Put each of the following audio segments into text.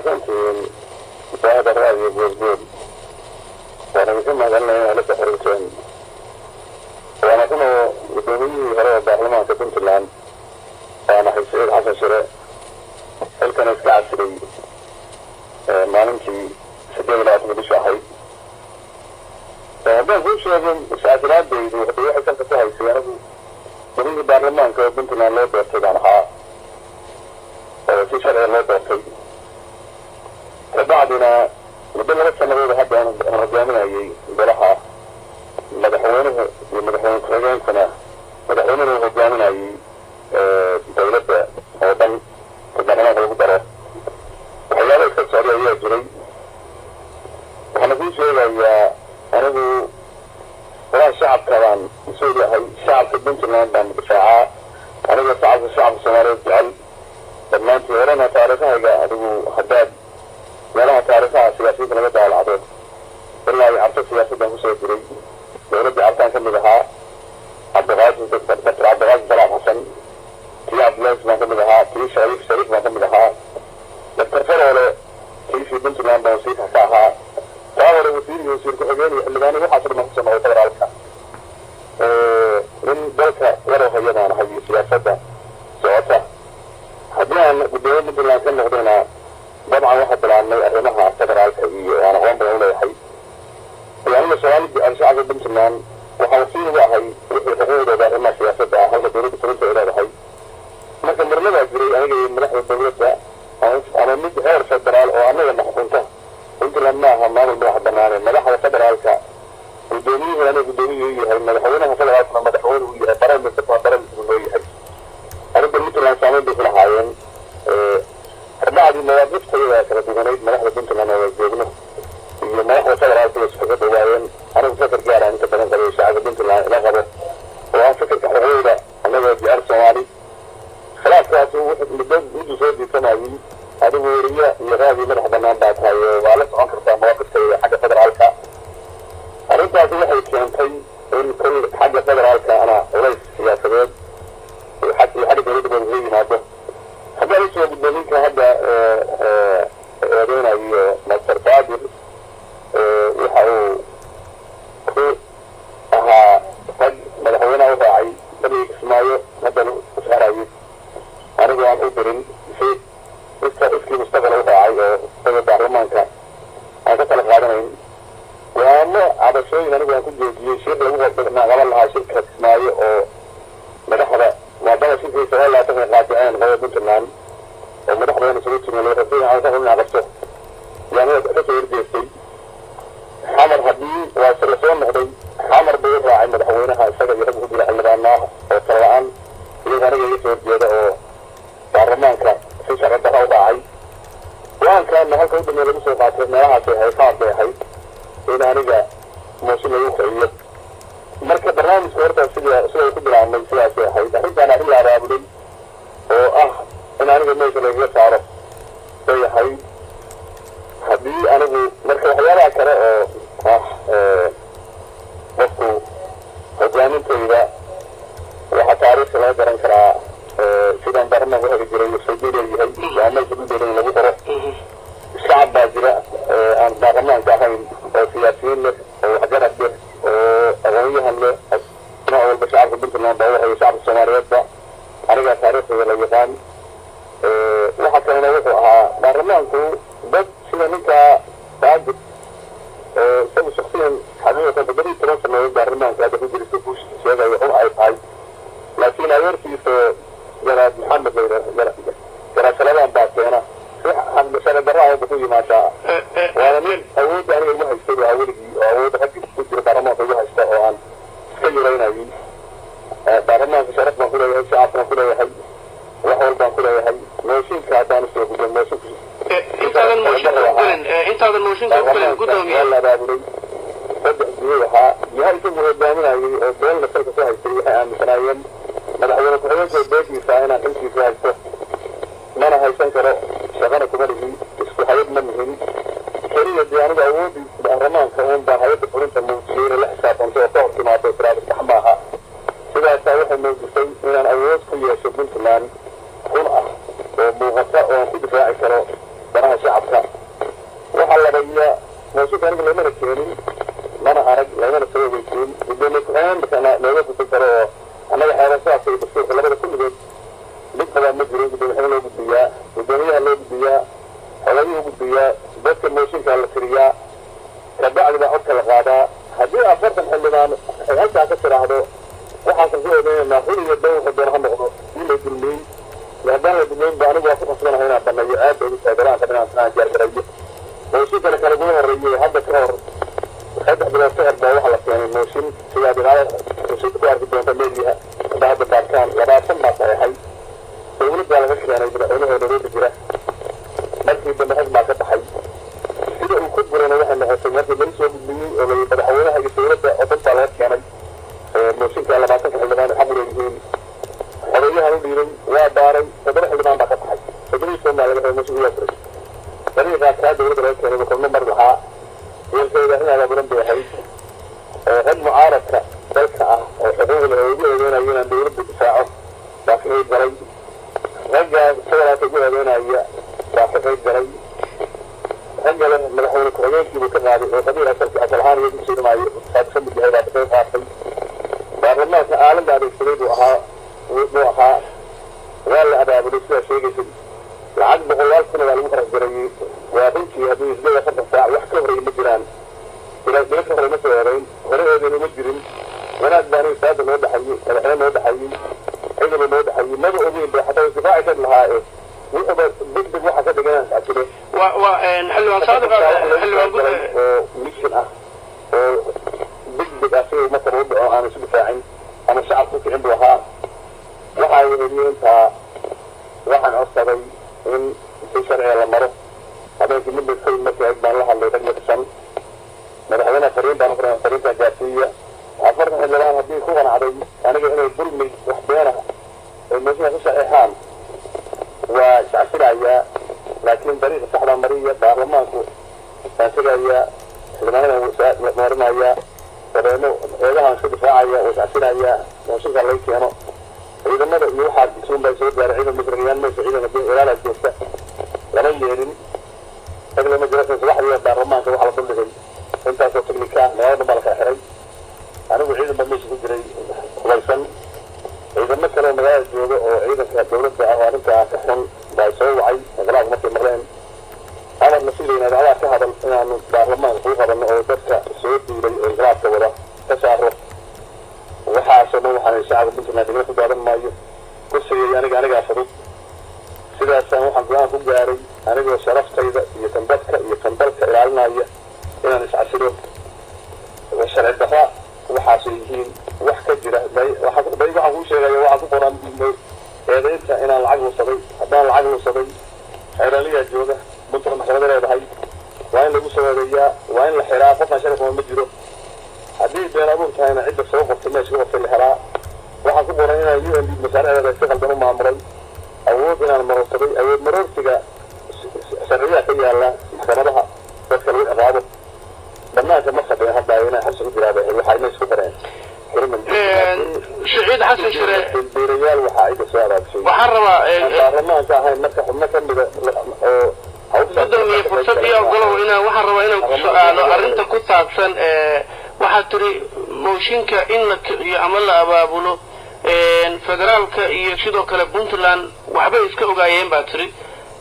ومعزمتين بهذا الرأي والجود وأنا بسمع أنه لسه حريصين وأنا كنا بدوني هراء البرلمان كنت الآن وأنا حسين حسن شراء هل كان يسكع سري ما نمشي سكين لا أتمنى شاحي فهذا هو شيء ساعات بيدو هو حسن كتاهي سيارة بدوني البرلمان كنت الآن لا بيرتد عنها في شرع لا بيرتد فبعدنا بدنا نفس النظام هذا أنا رجعنا بلحة مدحونه كرجال سنة مدحونه رجعنا دولة وطن كنا نقول بدره وحياة السعودية هي جري وأنا في شيء يا أنا هو الشعب كمان سوريا هاي الشعب في البنت اللي عندنا دفاعات أنا الشعب الصومالي جعل لما أنت ورانا تعرفها يا أبو حداد ولا تعرفها سياسية لما دعوا العدد والله عرفت سياسية ده مش يجري دولة عرفتها كم لها عبد الغاز دكتور عبد الغاز طلع حسن في عبد الله ما كم لها في شريف ما كم لها دكتور فرولة في بنت الآن بوسيط حكاها تعالوا يصير كأجاني اللي باني وحصل ما حصل ما يقدر عليها من ذلك ورا هيدا أنا هي سياسة سوتها حدنا بدون مثل ما كنا غدنا طبعا واحد الآن أرناها أعتبر على الحقيقة أنا قام بقول حي يعني السؤال الشعب البنت الآن وحوصين واحد يروح يقول ده إما سياسة ده هذا دولة فرنسا إلى حي مثل مرلنا جري أنا جاي مرح الدولة ده أنا مد غير فدرال أو أنا لما حكمتها قلت لما هم عمل واحد بنانه مدحوا فدرال كا الدنيا أنا الدنيا هي المدحونا فدرال ما مدحونا ويا برا من تطلع برا من ويا حي أنا قلت لهم سامين بكل حاين بعد ما وقفت هي كانت بنيت مدح البنت اللي أنا وزيرنا مدح فدرال في سقط وين أنا بفكر جاري أنت بنقدر الشعب البنت اللي لغبه وأنا فكر كحرية أنا وجي أرسل خلاص كاتو بدون صوتي سماوي هذا وريا يراجع مدح بنان بعدها وعلى أنكر مواقف حاجة فدرالك أنا تعرف حي كان إن كل حاجة فدرالك أنا رئيس سياسة وحتى حاجة يريد بنزين هذا هذا ليش بدونك هذا رينا مصر فاضل وحاو أها قد مدحونا وراعي بدي اسمعيه هذا سهراوي أنا جوان أدرين في إسكي مستقبل وراعي في البرلمان كان أنا كتلك غادمين وأنا على شيء أنا جوان كل شيء لو قلنا قبل لها شركة اسمعيه أو مدحونا وعندما شيء في سؤال لا تفهم قاطعين غير بنت الآن ومدحونا نسوي شيء من الوقتين على تقولنا قصة يعني تسوي رجيستي حمر هدي وسلسون هدي حمر بير راعي مدحوينها سجى يحبه إلى المدانة وطلعان إلى غير يسوي جيدا أو برلمان كان في شرع ده راعي وان كان هل كنت من المسؤولات ما في هاي صار بهاي إلى أنا موسم يوخي مركب برنامج كورتا سوى كل عام سياسة هاي الحين أنا إلا رابلي أنا مثلا هي تعرف زي هاي هذه أنا مركب حياة كره وقت وجانب كذا وحتعرف لا درن كرا سيدان برنامج هذا جري سيدي هاي جامع سيدي اللي هو ترى الشعب باجرة عن برنامج كهين سياسيين وحجرات به أغنية هم أنا أول بشعر في بنت النهار ده هو شعب الصوماليات ده أنا جالس أعرف ولا يفهم وحتى أنا وقعها برنامجه بس شنو بعد سوي شخصيا حقيقة بدري تراث إنه برنامج هذا في دراسة شيء هذا يقوم على لكن أيرتي في جراد محمد جراد سلام بعد هنا عند سنة برا بقولي ما شاء وأنا من أود يعني ما يصير أود حقي يصير برنامج فيها يشتغل عن كل رأينا برنامج شرف ما كله يهي شعب ما كله يهي وحول ما كله يهي موسين كاتان السوق بدون موسين أنت هذا الموسين كله قدامي والله بابولي بدأ بيها يهي كم قدامنا دول نسلك فيها يصير مثلاً مدحونا كحيوش البيت يساعدنا نمشي فيها السوق ما أنا هايشان كرا شغالة كمالي اسكو حيات منهم كريم الديانة أود الأهرمان كون بحياة فرنسا موسيقى الحساب أنت وطاق كما تسرع بتحماها إذا ساوح الموسيقى من الأود كل يشوفون كمان قرأة ومغطاء وفي دفاع كرا براها شعب jiro gudoomiyaha loo gudbiyaa gudoomiyaha loo gudbiyaa xolayuu gudbiyaa dadka mooshinka la tiriyaa kabacdi baa codka la qaadaa haddii 40 xildhibaan ay halkaa ka tiraahdo waxaasan ku eedeynaynaa xul iyo dow wuxuu doona ha noqdo in la dulmiyey haddaan la dulmiyin ba anigu waa ku qasbanahay inaan baneeyo aad bay ugu taagaraanka inaan jaargarayo mooshinkana kale ugu horreeyey hadda ka hor 3 bilood ka hor baa waxaa la keenay mooshin sidaad ilaala ku arki doonta meediyaha hadda hadda baarkaan 20 baa saxeexay dowladdaa laga keenay madaxweynahooda Nairobi jira markii dambe rag baa ka baxay sida uu ku burana waxay noqotay markii laga soo gudbiyey oo madaxweynaha iyo dowladda oo dhan baa laga keenay mooshinka 20 xildhibaan xaq u leeyihiin xoreyahan u dhiibay waa baaray 7 xildhibaan baa ka baxay 7 Soomaali laga mooshinka waa furay dariiqaa kaa dowladda laga keenay wuxuu mar lahaa yeelkeeda inaad abuuran bay ahayd rag mucaaradka dalka ah oo xuquuqda ugu eedeynaya inaan dowladda difaaco baa ka qayb galay raggaas federaalka ugu eedeynaya baa ka qayb galay ragga leh madaxweyne ku-xigeenkii buu ka qaaday oo qabiil asal ahaan iyagu siidamaayo saadka mid yahay baa ka qayb qaatay baarlamaanka aaladda adeegsaday buu ahaa waa la abaabulay sidaa sheegaysay lacag 100,000 kun baa lagu kharash garayey waa runtii haddii 48 saac wax ka horreeyay ma jiraan ilaa bilo ka hore ma soo eedayn horeedeena ma jirin wanaag baa aniga saada noo dhaxayey madaxweyne noo dhaxayey ciidamo noo dhaxayey maba ogeyn ba xataa isdifaaci kar lahaa wuxuuba degdeg waxa ka dhigan asile xildhibaan saadiq xildhibaan oo mission ah oo degdeg ah si marka uu dhaco aan isu difaacin ama shacabku kicin buu ahaa waxaa weheliyey intaa waxaan codsaday in si sharciga la maro habeenkii mid midkay markii ayd baan la hadlay rag midsan madaxweynaha fariin baan ufuray fariintan gaarsiiya 40 xildhibaan haddii ku qanacday aniga inay dulmi wax beenaha ay meesha ka saxeexaan waa shacbinayaa laakiin dariiqa saxda mariya baarlamaanku baan tegayaa xildhibaanada marinaya dabeeno eedahan iska difaacaya oo shacbinayaa mooshinka laga keeno ciidamada iyo waxaa isuun baa soo gaaray ciidan misriyaan meesha ciidan ilaala joogta lama yeelin rag lama jiro subaxdii baarlamaanka waxaa la duldhigay intaasoo teknika magaalada baa la kala xiray anigu ciidan baa meesha ku jiray hubaysan ciidamo kale oo magaalada jooga oo ciidanka dowladda ah oo arrintaa ka xun baa soo wacay magalaada markay maqleen amar la filayna adaa ka hadal inaanu baarlamaanka kuu qabanno oo dadka soo duulay oo inqilaabka wada ka saaro waxaasoo dhan waxaan shacabka puntland igala ku daadan maayo ku sigay anigaa fudud sidaasaan waxaan go-aan ku gaaray anigoo sharaftayda iyo kan dadka iyo kan dalka ilaalinaya inaan iscasilo sharci darra waxaasay yihiin wax ka jira waxaan kuu sheegaya waxaa ku qoran eedaynta inaan lacag lusaday haddaan lacag lusaday xeeraliyaa jooga puntland maxkamada leedahay waa in lagu soo eedeeyaa waa in la xiraa qofaan sharafuma ma jiro haddii been abuur tahayna cidda soo qortay meesha ka qortay la xiraa waxaan ku qoran inaan UND mashaariicdeeda si qaldan u maamulay awood inaan marorsaday awood maroorsiga sharciyaa ka yaala maxkamadaha dadka lagu ciqaabo banaanka ma fadhiyan hadda inay xabsi ku jiraaba waxay meesha ku dareen سعيد حسن شريع البيريال وحايد سؤال شيء وحربا البرلمان كاهي مركز كمل gudoomiye fursadii ogolow inaan waxaan rabaa inaan ku su'aalo arrinta ku saabsan waxaa tiri mooshinka in la kiciyo ama la abaabulo federaalka iyo sidoo kale puntland waxbay iska ogaayeen baa tiri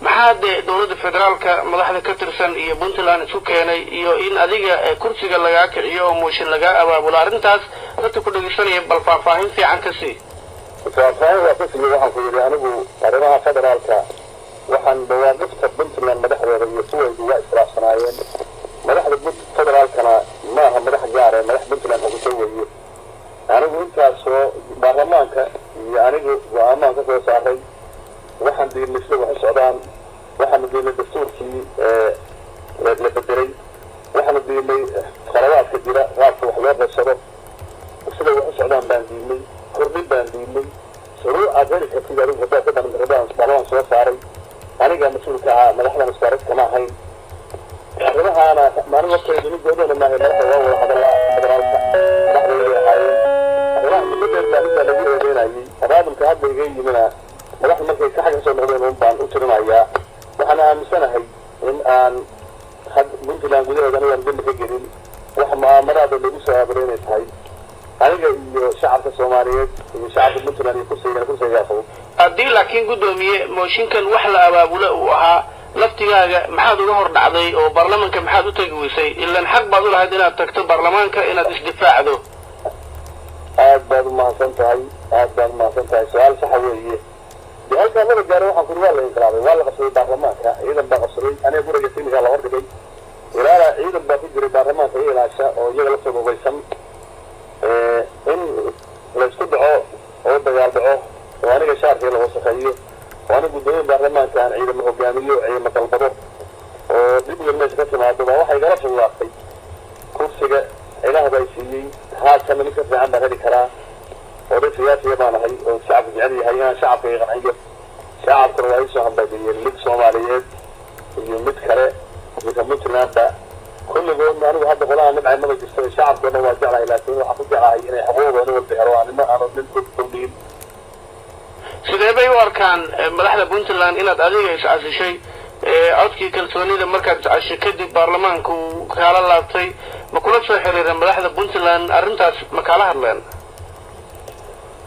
maxaa dee dowladda federaalka madaxda ka tirsan iyo puntland isu keenay iyo in adiga kursiga lagaa kiciyo oo mooshin lagaa abaabulo arrintaas dadka ku dhegeysanaya bal faahfaahin fiican ka sii faahfaahin waa ka siiyo waxaan ku yidhi anigu arrimaha federaalka waxaan bawaaqifta puntland madaxdeeda iyo kuwaydu waa iskhilaafsanaayeen madaxda federaalkana maaha madax gaare madax puntland xukuso weeye anigu intaasoo baarlamaanka iyo anigu go-aamaan ka soo saaray waxaan diidnay sida wax u socdaan waxaanu diidnay dastuurkii la bedelay waxaanu diidnay khalawaadka jira qaabka wax loo qabsado sida wax u socdaan baan diidnay kordhin baan diidnay shuruuc aad heli kartid adigu haddaad ka dhamin baarlamaan soo saaray aniga mas-uulka ahaa madaxdan isbaarid kama ahayn arrimahaana maalin waqteedu nin goodona maahay marka waa wada hadalla federaalka madaxdooday ahaayeen arrimaha mudadeerka intaa lagu eedeynayay abaabulka hadda iga yimina madaxda markay ka xagga soo noqdeen un baan u tirinayaa waxaan aaminsanahay in aan puntland gudaheeda anigaan dembi ka gelin wax mu'aamaraada lagu soo aabulay inay tahay aniga iyo shacabka Soomaaliyeed iyo shacabka Puntland kursiga fudud haddii laakiin gudoomiye mooshinkan wax la abaabulo uu ahaa laftigaaga maxaad uga hor dhacday oo baarlamaanka maxaad u tagi weysay ilaan xaq baad u lahayd inaad tagto baarlamaanka inaad isdifaacdo aad baad u mahadsan tahay su'aal sax weeye dee halkaa laba gaaro waxaan kuri waa la inqilaabay waa la qabsaday baarlamaanka ciidan baa qabsaday aniga guriga simigaa la hordhigay ilaala ciidan baa ku jiray baarlamaanka iyo ilaasha oo iyaga la soo hubaysan in laysku dhaco oo dagaal dhaco oo aniga shaarkii la wasakheeyo oo aniga guddoomiye baarlamaanka aan ciidamo hogaamiyo ciidamo dalbado oo dibga meesha ka timaado baa waxay igala fududaatay kursiga ilaah baa siiyey haatana mid ka fiican baan heli karaa oo dad siyaasiya baan ahay oo shacabka jecel yahay inaan shacabka iga qanciyo shacabkuna waa isoo hambaadiyeen mid Soomaaliyeed iyo mid kale midka Puntlandba kulligoodna anigu hadda qolaha nabcay maba jirto shacabkuna waa jeclahay laakiin waxaan ku jeclahay inay xuquuqdooda walba helaan ma aanu nin kordhiin sidee bay u arkaan madaxda Puntland inaad adiga iscasishay codkii kalsoonida markaad iscashay kadib baarlamaanku kala laabtay ma kula soo xiriireen madaxda Puntland arrintaas ma kala hadleen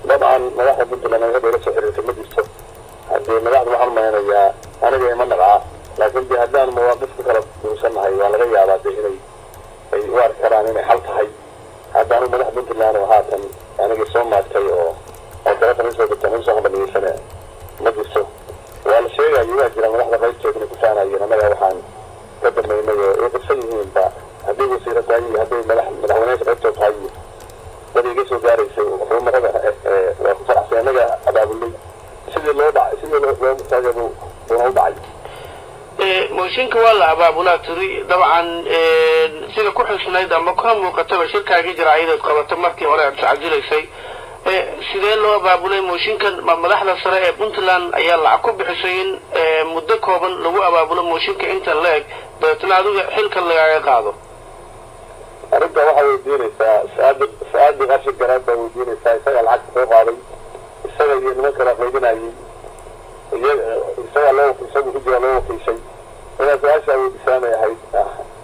طبعا مدحت Puntland ay hadda soo xiriirtay ma jirto hadii madaxdu waxaan maaynayaa aniga ma nabca laakiin bi haddaan mawaaqifka kala duusanahay waa laga yaabaa inay ay u arkaan inay xal tahay haddaan madaxda Puntland oo haatan aniga soo maartay oo dalka soo degtay soo hambaliyay ma jirto waa la sheegay waa jira madaxda qaybteedna ku faanayeen anaga waxaan ka dambeynay oo dadsan yihiin ba haddii wasiirada ay haddii madaxweynaha qaybteed tahay wadiga soo gaaraysay oo marada waa ku faraxsan anaga abaabulay sidii loo taagado oo dhacay mooshinka waa la abaabulaa tiri dabcan sida ku xusnayd ama ka muuqataba shirkaaga jiraayad qabato markii hore aad sacajilaysay sidee loo abaabulay mooshinkan madaxda sare ee Puntland ayaa lacag ku bixisay in muddo kooban lagu abaabulo mooshinka inta leeg dadna adiga xilka laga qaado arrinta waxa weydiinaysaa saadi qashi garaadba weydiinaysaa isaga lacag soo qaaday isaga iyo niman kala qaydinayay isaga ku jira loo wakiishay inaad su-aasha weydiisaanay ahayd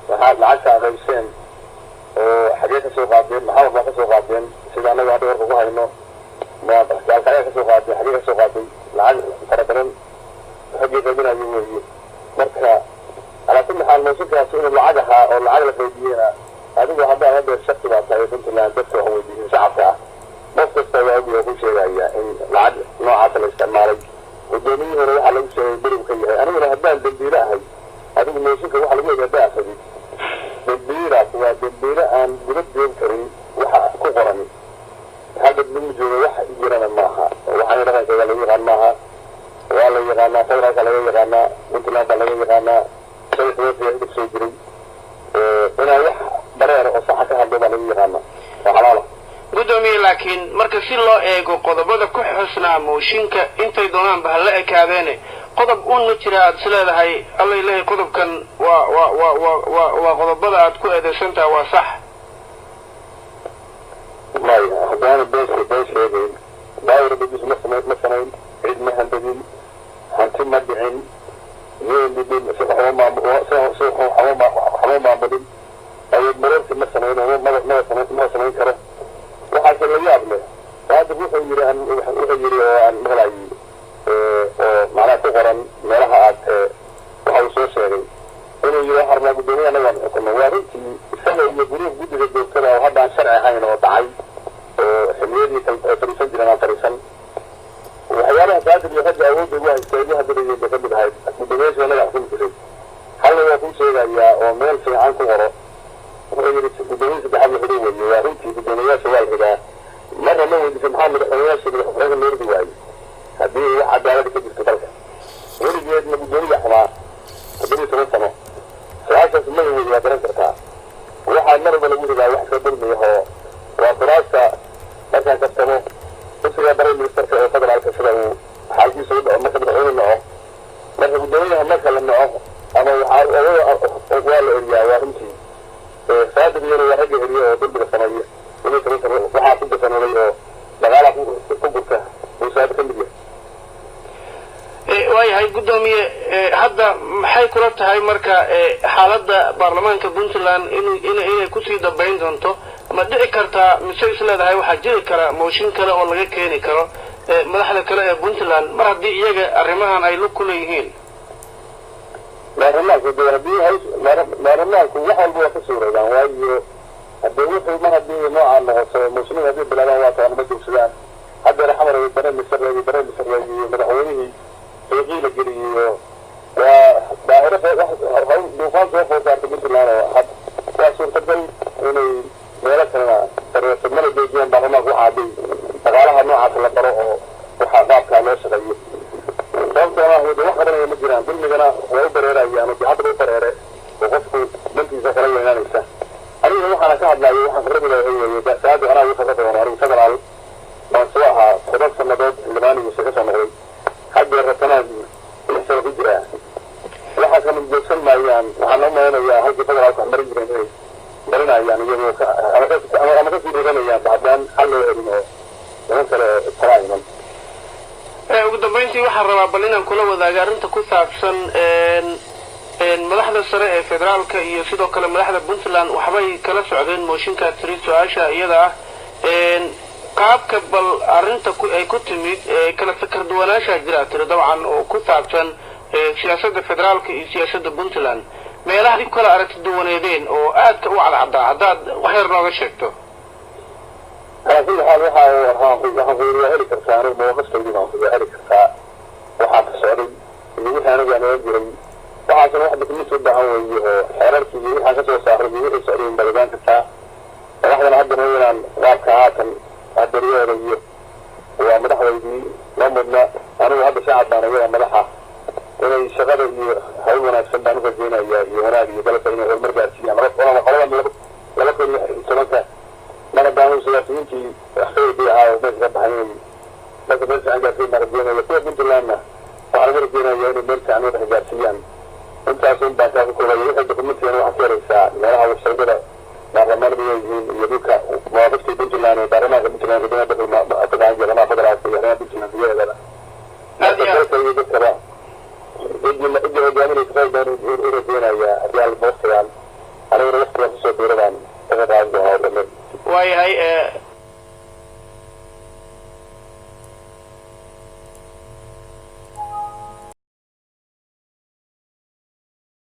waxaad lacagta qaybseen oo xagee ka soo qaadeen maxaa waxbaa ka soo qaadeen sida annaga hadda warka ku hayno gaalkacyaa ka soo qaaday xagee ka soo qaaday lacag fara badan xaggii qaybinayo weeye marka calaa kulli xaal mooshinkaas inuu lacag ahaa oo lacag la qaybiyena adigu haddaa hadda shaki baa tahay Puntland dadka waxaan weydiisay shacabka qof kasta waa og ku sheegaya in lacag noocaas la isticmaalay gudoomiyuhuna waxaa lagu sheegay berigu ka yahay aniguna haddaan dambiile ahay adigu mooshinka waxaa lagu eegaa daafadid dambiilaas waa dambiile aan dibad joog karin waxa ku qoran hadda dib jooga wax jirana maaha waxaan dhaqanka waa lagu yaqaan maaha waa la yaqaanaa federaalka laga yaqaanaa Puntland laga yaqaanaa sayidka soo jiray inaa wax bareer oo sax ka hadlo baa lagu yaqaanaa waa xalaal gudoomiye laakiin marka si loo eego qodobada ku xusnaa mooshinka intay doonaan ba la ekaadeene qodob uun ma jira aad isleedahay alla ilaahay qodobkan waa qodobada aad ku eedeysantahay waa sax maya haddaan beesheegayn daawir badis ma samayn cid ma handadin hanti ma dhicin waxba maamulin awood maroorti ma samayn ma samayn karo waxaase la yaab leh hadda wuxuu yiri oo aan maqlayay oo macnaha ku qoran meelaha aad waxa uu soo sheegay inuu yiri harna gudoomiye anaga xukumo waa runtii isaga iyo guriga guddiga joogtada oo hadda aan sharci ahayn oo dhacay oo xiliyadii fariisan jireen aan fariisan waxyaalaha saacad iyo hadda awoodda ugu haystay iyo hadda iyo ka mid ahayd gudoomiyaasha anaga xukumi jiray hal waa ku sheegayaa oo meel fiican ku qoro wuxuu yiri gudoomiye saddexaad wuxuu weeyay waa runtii gudoomiyaasha waa xigaa marna ma weydiisay maxaa madaxweynayaasha madaxweynaha loo ridi waayey haddii wax cadaalad ka jirto dalka weligeedna gudoomiya xumaa 17 sano su-aashaas ma weydi waa garan kartaa waxaa marba lagu ridaa wax ka dulmiyaho waa kuraasta markaan kaftamo kursiga bare ministerka ee federaalka sida uu xaalkiisa u dhaco marka madaxweyne naco marka gudoomiyaha marka la naco ama waa la eriyaa waa runtii saadiq iyana waa ragga eriya oo dulmiga sameeya waxaa ku basanooday oo dagaala ku gurta uu saadiq ka mid yahay waayahay guddoomiye hadda maxay kula tahay marka xaaladda baarlamaanka puntland inay kusii dambayn doonto ma dhici kartaa mise isleedahay waxaa jiri kara mooshin kale oo laga keeni karo madaxda kale ee puntland mar haddii iyaga arrimahan ay lug ku leeyihiin baarlamaanku wax walba waa ka suureedaan waayo haddii wuxuu mar haddii noocaan noqoto mooshinada haddii bilaabaan waa taanama joogsadaan haddeer xamar barnaamij sarreeyey madaxweynihii fiiqii la geliyo waa daahiro duufaan soo food saartay puntland oo waa suurtagal inay meelo kalena sareeto mana joojiyaan baarlamaanku waxaa hadday dhaqaalaha noocaas la baro oo waxaa qaabkaa loo shaqeeyo sababtoona wax qabanaya ma jiraan dulmigana waa u bareerayaan oo hadda u bareere oo qofku dantiisa kala weynaanaysa aniga waxaana ka hadlayo waxaan khibrad leeyahay saada anaa ugu khibrad badan anigu federaal baan soo ahaa 7 sannadood xildhibaanigiisa ka soo noqday haddeer ratanaan 6 sano ku jiraa waxaa kala joogsan maayaan waxaan u maleynayaa halkii federaalka wax marin jireen inay marinayaan iyagoo ama kasii dhiganayaan haddaan xal loo helin oo niman kale talaa iman ugu dambayntii waxaan rabaa bal inaan kula wadaaga arrinta ku saabsan madaxda sare ee federaalka iyo sidoo kale madaxda puntland waxbay kala socdeen mooshinka tiri su-aasha iyada ah qaabka bal arrinta ay ku timid kala fikir duwanaanshaa jira tiri dabcan oo ku saabsan siyaasadda federaalka iyo siyaasadda puntland meelaha dib kala aragti duwaneedeen oo aadka u cadcaddaa haddaad wax yar nooga sheegto على كل حال waxaan heli kartaa anigu mawaqiftaydii baan ku heli kartaa waxaa ka socday iyo wixii anigu aan oga jiray waxaasna wax dukumenti u baahan weeye oo xeerarkii iyo waxaan kasoo saaray iyo wixii socday baad ogaan kartaa madaxdana hadda inaan qaabka haatan hadariyooda iyo waa madaxdaydii la mudna anigu hadda shacab baan ayaga madaxa inay shaqada iyo hawl wanaagsan baan u rajeynayaa iyo wanaag iyo dalka inay horumar gaarsiiyaan qoladan laba kun iyo tobanka mana baahan siyaasiyiintii waxqaybay ahaa oo meesha ka baxayeen marka meel fiican gaarsiin baan rajeynaya kuwa puntlandna waxaan uga rajeynayaa inay meel fiican wadaxa gaarsiiyaan intaasun baan kaa ku kulaya wixii dokumentigana waxaad ka helaysaa meelaha washaradada baarlamaanada yihiin iyo dhulka mawaqiftii puntland ee baarlamaanka puntland ka gacan jeedamaha federaalka iyo arrimaha puntland iyadeedana dalka iyo dadkaba cidii hogaaminaysa qayb baan u rajeynayaa haddii alba waqtigaan aniguna waqtigaan kusoo biiradaan ka qaadan doonaa oo dhameen waayahay